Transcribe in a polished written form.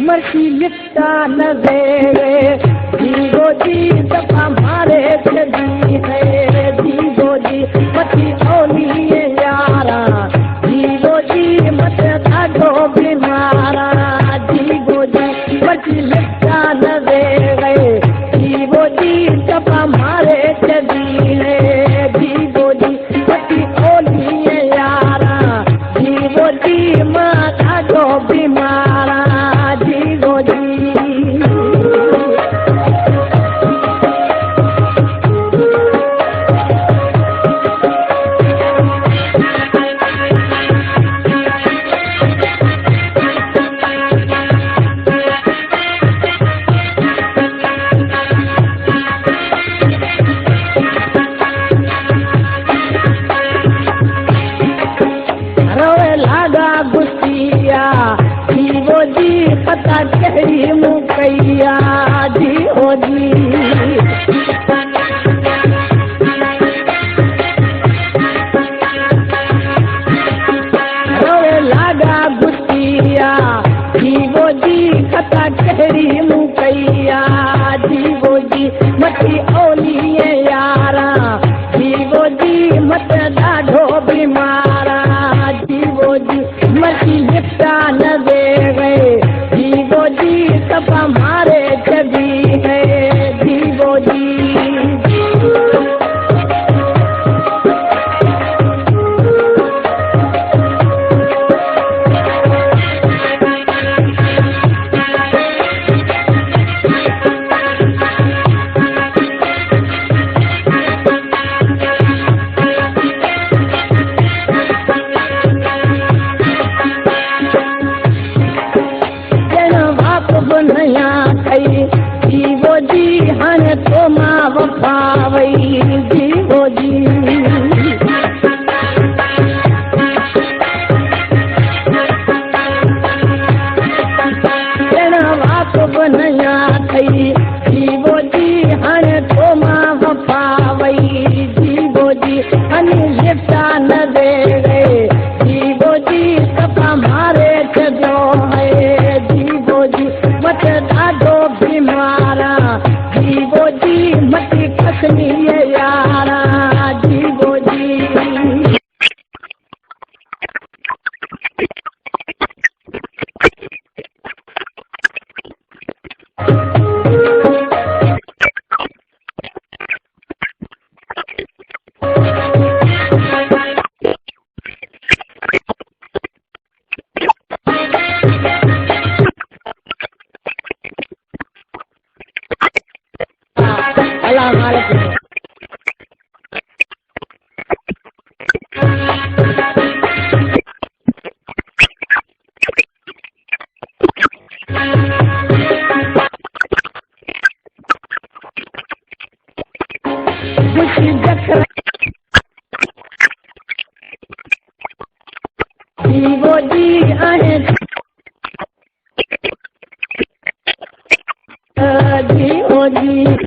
mercy लिपटा न दे जीवो जी दफा मारे चली है जीवो जी मती ओली यारा जीवो जी मत ॾाढो बीमारा जीवो जी मर्सी लिपटा न दे जीवो जी दफा मारे चली है जीवो जी मती ओली यारा जीवो जी मां ॾाढो बीमारा जीवो जी रोए लागा गुस्सिया जीवो जी पता कहिड़ी मुकैया जीवो जी रोए लागा गुस्सिया जीवो जी पता कहिड़ी मुकैया जीवो जी मती ओली यारा जीवो जी मत ॾाढो बीमारा जीवो जी मती लिपटा न दे जीवो जी दफा मारे चली है जीवो जी नया कई जीवो जी हाणे तो मां वफा वई जीवो जी नया कई जीवो जी हाणे तो मां वफा वई जीवो जी हनी लिपटा न दे जीवो जी दफा मारे छॾियो है जीवो जी मत ॾाढो बीमारा जीवो जी मती खसनी यारा जीवो जी जीवो जी आहे जीवो जी